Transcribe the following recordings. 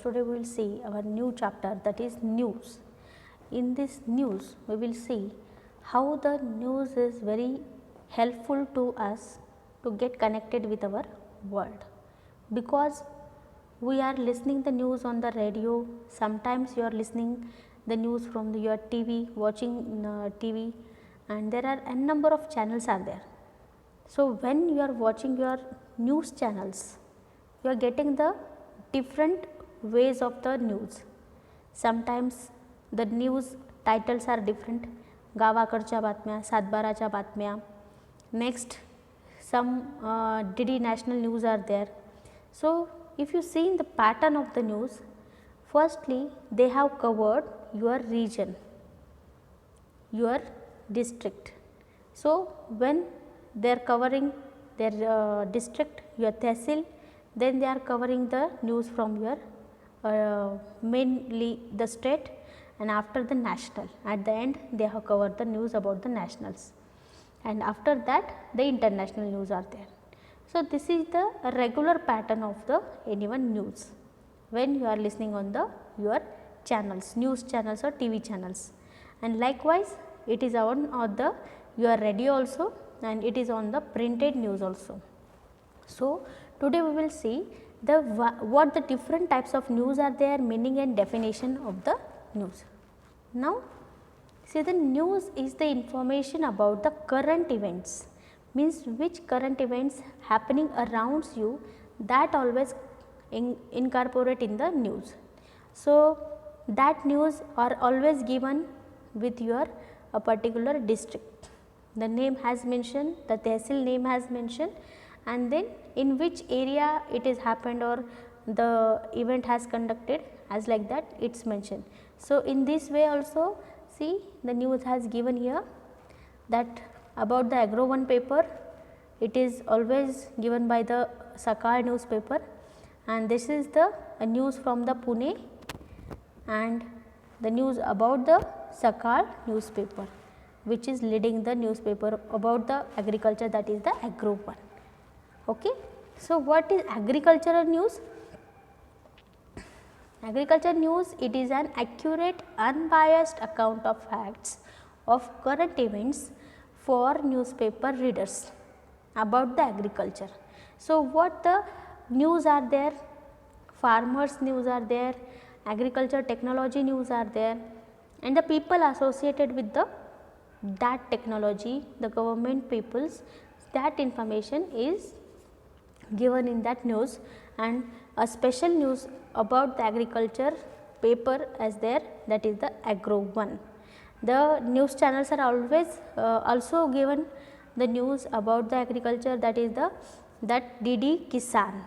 Today we will see our new chapter, that is news. In this news we will see how the news is very helpful to us to get connected with our world, because we are listening the news on the radio, sometimes you are listening the news from your TV, watching TV, and there are n number of channels are there. So, when you are watching your news channels, you are getting the different ways of the news. Sometimes the news titles are different, गावाकडच्या बातम्या, सातबाराच्या बातम्या. Next, some DD national news are there. So, if you see in the pattern of the news, firstly they have covered your region, your district. So, when they are covering their district, your tehsil, then they are covering the news from your mainly the state, and after the national, at the end they have covered the news about the nationals, and after that the international news are there. So, this is the regular pattern of the anyone news when you are listening on the your channels, news channels or TV channels, and likewise it is on the your radio also, and it is on the printed news also. So, today we will see the what the different types of news are there, meaning and definition of the news. Now, see, the news is the information about the current events, means which current events happening around you, that always incorporate in the news. So, that news are always given with your a particular district. The name has mentioned, the tehsil name has mentioned, and then in which area it is happened or the event has conducted, as like that it is mentioned. So, in this way also, see, the news has given here that about the Agro 1 paper, it is always given by the Sakal newspaper, and this is the news from the Pune and the news about the Sakal newspaper, which is leading the newspaper about the agriculture, that is the Agro 1. Okay. So, what is agricultural news? Agriculture news, it is an accurate, unbiased account of facts of current events for newspaper readers about the agriculture. So, what the news are there? Farmers news are there, agriculture technology news are there, and the people associated with the that technology, the government peoples, that information is given in that news, and a special news about the agriculture paper as there, that is the Agro 1. The news channels are always also given the news about the agriculture, that is the that DD Kisan.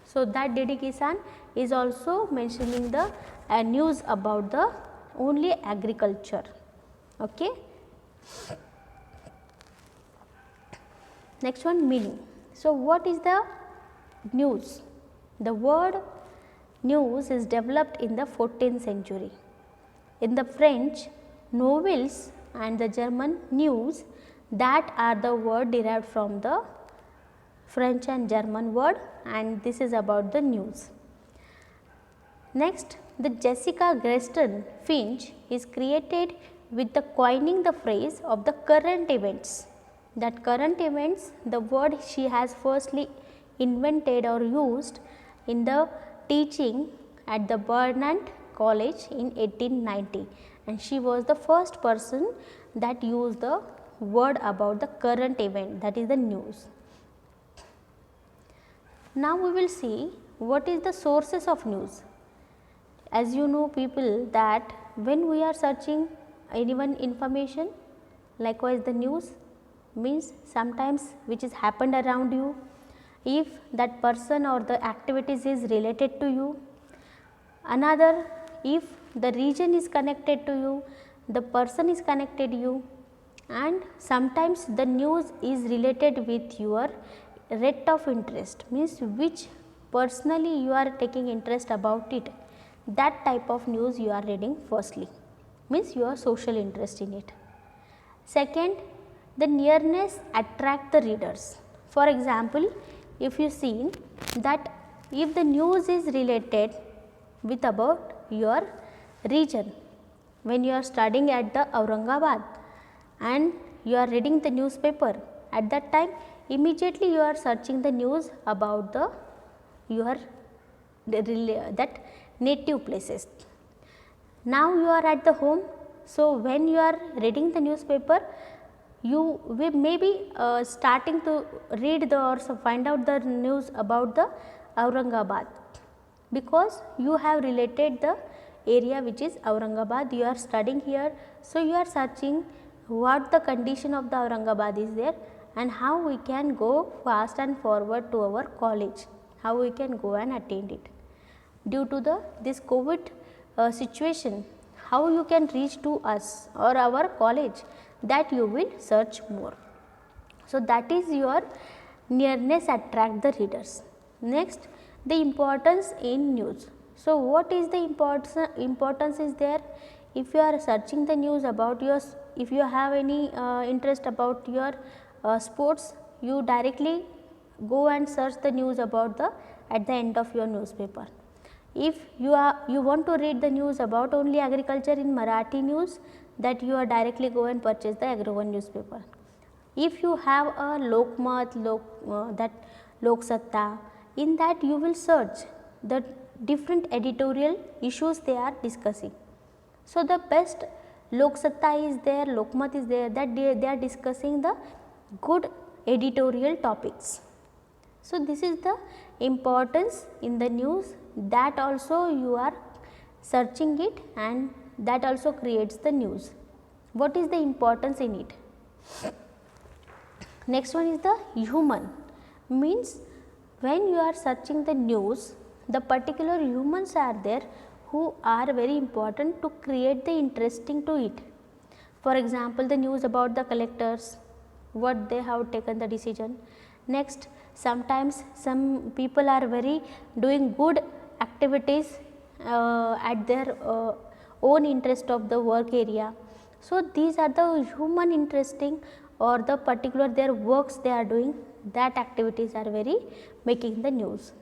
So, that DD Kisan is also mentioning the news about the only agriculture. Okay. Next one, meaning. So, what is the news? The word news is developed in the 14th century. In the French, novels and the German news, that are the word derived from the French and German word, and this is about the news. Next, the Jessica Greston Finch is created with the coining the phrase of the current events. That current events, the word she has firstly invented or used in the teaching at the Burnett College in 1890, and she was the first person that used the word about the current event, that is the news. Now, we will see what is the sources of news. As you know people, that when we are searching any one information, likewise the news means sometimes which is happened around you, if that person or the activities is related to you, another if the region is connected to you, the person is connected to you, and sometimes the news is related with your rate of interest, means which personally you are taking interest about it, that type of news you are reading firstly, means your social interest in it. Second, the nearness attract the readers. For example, if you see that if the news is related with about your region. When you are studying at the Aurangabad and you are reading the newspaper, at that time immediately you are searching the news about the your that native places. Now you are at the home, so when you are reading the newspaper, you will maybe starting to read the or find out the news about the Aurangabad, because you have related the area which is Aurangabad, you are studying here. So, you are searching what the condition of the Aurangabad is there and how we can go fast and forward to our college, how we can go and attend it. Due to the this COVID situation, how you can reach to us or our college, that you will search more. So, that is your nearness attract the readers. Next, the importance in news. So, what is the importance is there? If you are searching the news about your, if you have any interest about your sports, you directly go and search the news about the at the end of your newspaper. If you want to read the news about only agriculture in Marathi news, that you are directly go and purchase the Agro-One newspaper. If you have a Lokmat, that Lok Satta, in that you will search the different editorial issues they are discussing. So, the best Lok Satta is there, Lokmat is there, that they are discussing the good editorial topics. So, this is the importance in the news, that also you are searching it and that also creates the news. What is the importance in it? Next one is the human, means when you are searching the news, the particular humans are there who are very important to create the interesting to it. For example, the news about the collectors, what they have taken the decision. Next, sometimes some people are very doing good activities at their own interest of the work area. So, these are the human interesting or the particular their works they are doing, that activities are very making the news.